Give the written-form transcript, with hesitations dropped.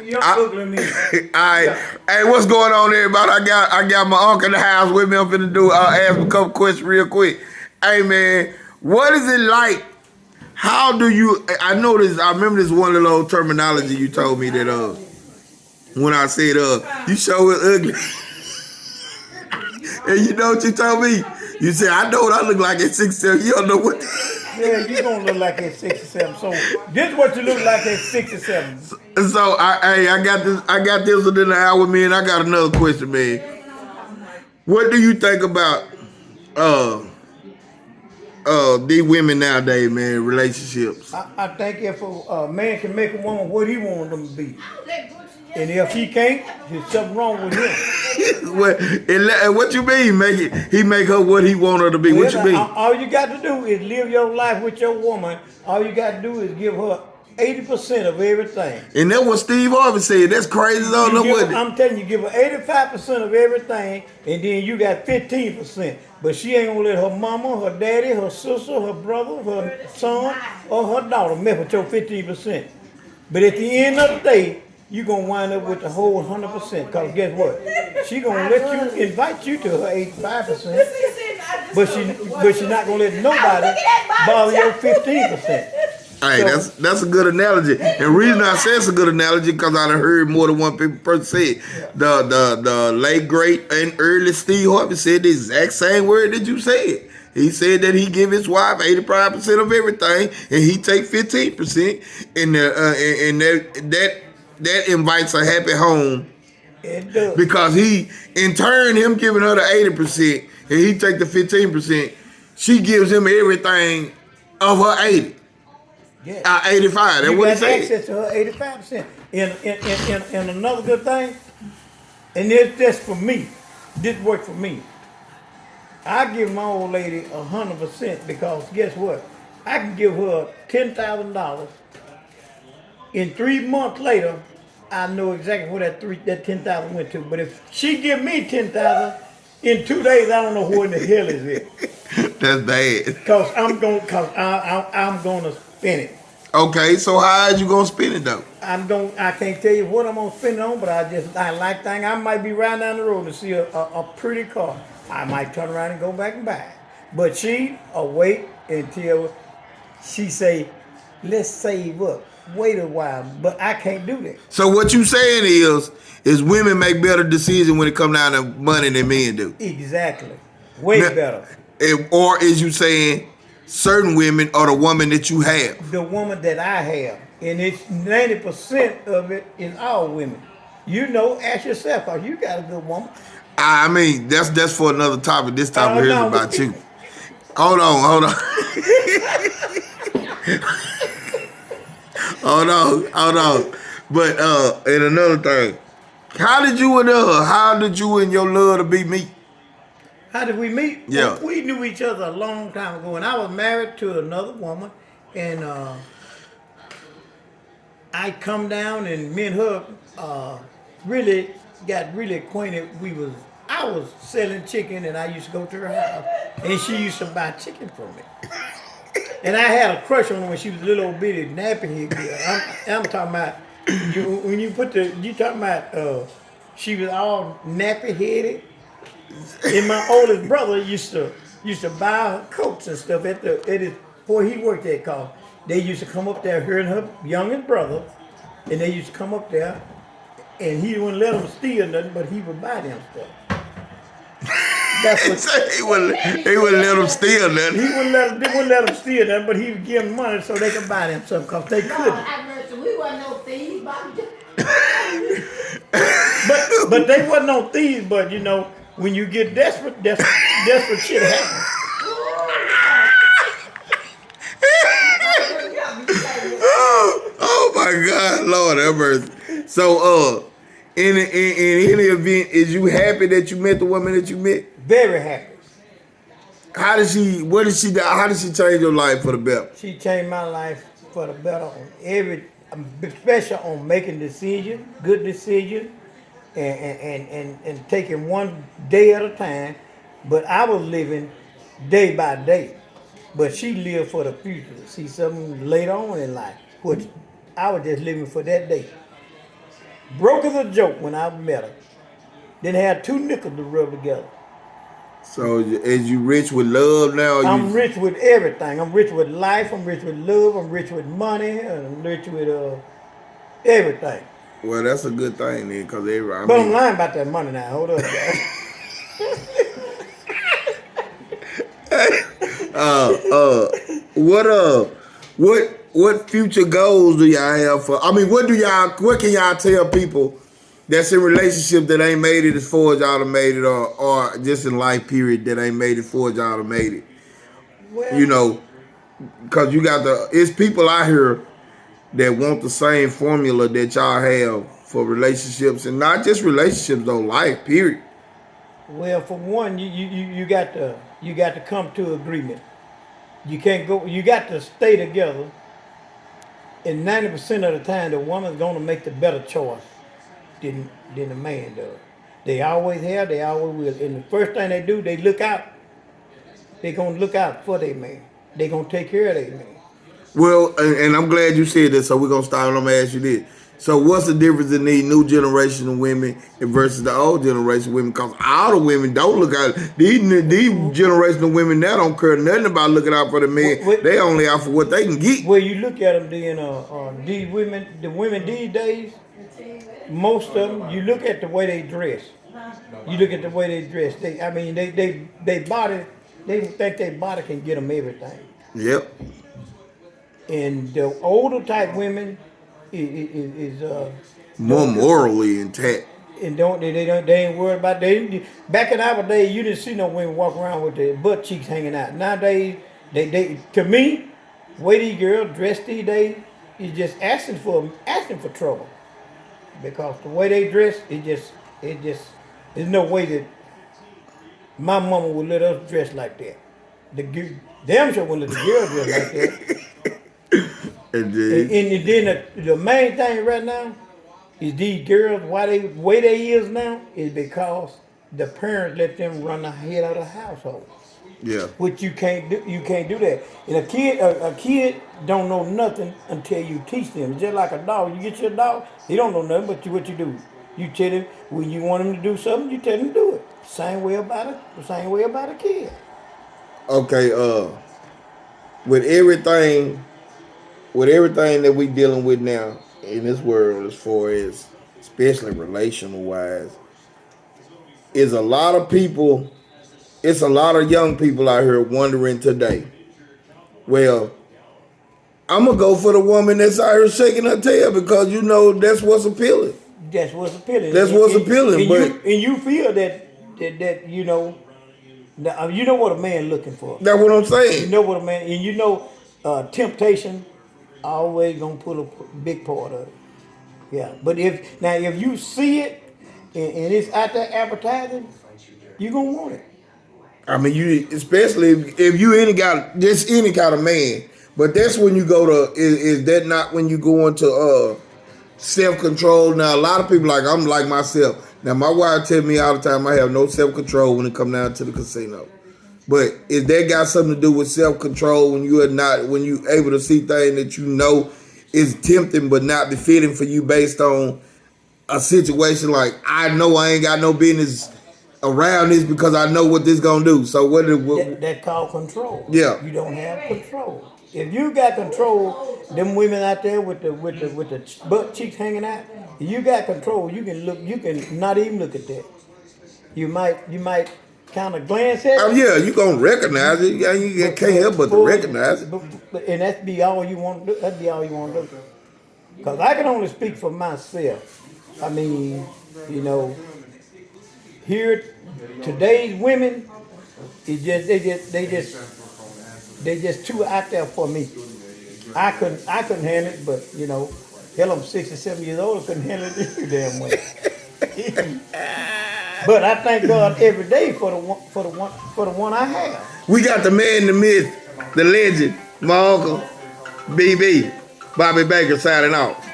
young ugly me. Alright. Hey, what's going on, everybody? I got my uncle in the house with me. I'm finna ask him a couple questions real quick. Hey man, what is it like? How do you? I know this. I remember this one little old terminology you told me that when I said you show it ugly, and you know what you told me? You said I know what I look like at 6'7". You don't know what. Yeah, you gonna look like at 67. So this is what you look like at 67. So I got this. I got this within an hour, man. I got another question, man. What do you think about these women nowadays, man? Relationships. I think if a man can make a woman what he wants them to be, and if he can't, there's something wrong with him. What you mean? He make her what he want her to be. What you mean? All you got to do is live your life with your woman. All you got to do is give her 80% of everything. And that's what Steve Harvey said. That's crazy. I'm telling you, give her 85% of everything, and then you got 15%. But she ain't gonna let her mama, her daddy, her sister, her brother, her son, or her daughter mess with your 15%. But at the end of the day, you gonna wind up with the whole 100%. Cause guess what? She gonna let you invite you to her 85%, but she not gonna let nobody bother your 15%. Hey, that's a good analogy. And the reason I say it's a good analogy because I done heard more than one person say it. The late great and early Steve Harvey said the exact same word that you said. He said that he give his wife 85% of everything and he take 15%, and that invites a happy home. It does. Because he, in turn, him giving her the 80% and he take the 15%, she gives him everything of her 80. Yeah. 85. That's what he said. Access to her 85%. And another good thing, and this just for me, this worked for me. I give my old lady 100% because guess what? I can give her $10,000. In 3 months later, I know exactly where that 10,000 went to. But if she give me 10,000 in 2 days, I don't know who in the hell is it. That's bad. Cause I'm gonna spend it. Okay, so how are you gonna spend it though? I can't tell you what I'm gonna spend it on, but I like things. I might be riding down the road and see a pretty car. I might turn around and go back and buy it. But she wait until she say, let's save up. Wait a while, but I can't do that. So what you saying is women make better decisions when it comes down to money than men do. Exactly. Way better. Or is you saying certain women are the woman that you have? The woman that I have. And it's 90% of it is all women. You know, ask yourself, cause you got a good woman. I mean, that's for another topic. This topic here is about you. Hold on. hold on. But and another thing, how did you and your love to be meet? How did we meet? Yeah. Well, we knew each other a long time ago, and I was married to another woman, and I come down, and me and her really got really acquainted. I was selling chicken, and I used to go to her house, and she used to buy chicken from me. And I had a crush on her when she was a little old bitty nappy head girl. I'm talking about you talking about she was all nappy headed. And my oldest brother used to buy her coats and stuff at where he worked at, cause they used to come up there, her and her youngest brother, and they used to come up there, and he wouldn't let them steal nothing, but he would buy them stuff. That's what he wouldn't let them steal nothing. He wouldn't let them steal nothing, but he would give them money so they could buy them something, cause they couldn't. We weren't no thieves, but they wasn't no thieves. But you know, when you get desperate shit happens. Oh my God, Lord have mercy. So in any event, is you happy that you met the woman that you met? Very happy. How did she change your life for the better? She changed my life for the better on especially on making decisions, good decisions, and taking one day at a time. But I was living day by day. But she lived for the future. See something later on in life, which I was just living for that day. Broke as a joke when I met her. Then had 2 nickels to rub together. So is you rich with love now? Or I'm you, rich with everything. I'm rich with life. I'm rich with love. I'm rich with money. And I'm rich with everything. well, that's a good thing then, cause I But I'm mean, lying about that money now. Hold up, guys. what future goals do y'all have for? I mean, what can y'all tell people that's in relationship that ain't made it as far as y'all have made it, or just in life period that ain't made it as far as y'all have made it? Well, You know, cause it's people out here that want the same formula that y'all have for relationships, and not just relationships though, life period. well, for one, you got to come to agreement. You can't go. You got to stay together. And 90% of the time, the woman's gonna make the better choice than the man does. They always have. They always will. And the first thing they do, they look out. They gonna look out for their man. They gonna take care of their man. Well, and I'm glad you said this, so we're gonna start and I'm gonna ask you this. So what's the difference in these new generation of women versus the old generation of women? Because all the women don't look out. These generation of women now don't care nothing about looking out for the men. They only out for what they can get. Well, you look at them, then the women these days, most of them, you look at the way they dress. You look at the way they dress. They body. They think their body can get them everything. Yep. And the older type women is More morally intact. and they ain't worried about back in our day you didn't see no women walk around with their butt cheeks hanging out. Nowadays they to me, way these girls dress these days is just asking for trouble. Because the way they dress there's no way that my mama would let us dress like that. Damn sure wouldn't let the girls dress like that. And And then the main thing right now is these girls, why they way they is now is because the parents let them run the head of the household. yeah. Which you can't do. You can't do that. And a kid don't know nothing until you teach them. It's just like a dog. You get your dog, he don't know nothing. But what you do, you tell him when you want him to do something, you tell him to do it. Same way about a kid. Okay. With everything that we dealing with now in this world, as far as especially relational wise, is a lot of people. It's a lot of young people out here wondering today. Well, I'm gonna go for the woman that's out here shaking her tail because you know that's what's appealing. That's what's appealing. That's what's appealing. And you feel that you know what a man looking for. That's what I'm You saying. know what a man, and you know, temptation always gonna put a big part of it. Yeah, but if you see it and it's out there advertising, you gonna want it. I mean, you especially if you got just any kind of man. But that's when you go to. Is that not when you go into self-control? Now a lot of people I'm like myself. Now my wife tell me all the time I have no self-control when it come down to the casino. But if that got something to do with self-control when you able to see things that you know is tempting but not befitting for you based on a situation like I know I ain't got no business around this because I know what this gonna do. So That's called control. Yeah. You don't have control. If you got control, them women out there with the butt cheeks hanging out, if you got control, you can not even look at that. You might kind of glance at it. Oh yeah, you gonna recognize it. You can't help but to recognize it. And that's be all you want to do. That'd be all you want to do. Because I can only speak for myself. I mean, you know, here today's women, they just too out there for me. I couldn't handle it, but you know, hell, I'm 67 years old. I couldn't handle it any damn way. But I thank God every day for the one I have. We got the man, the myth, the legend, my uncle, BB, Bobby Baker signing off.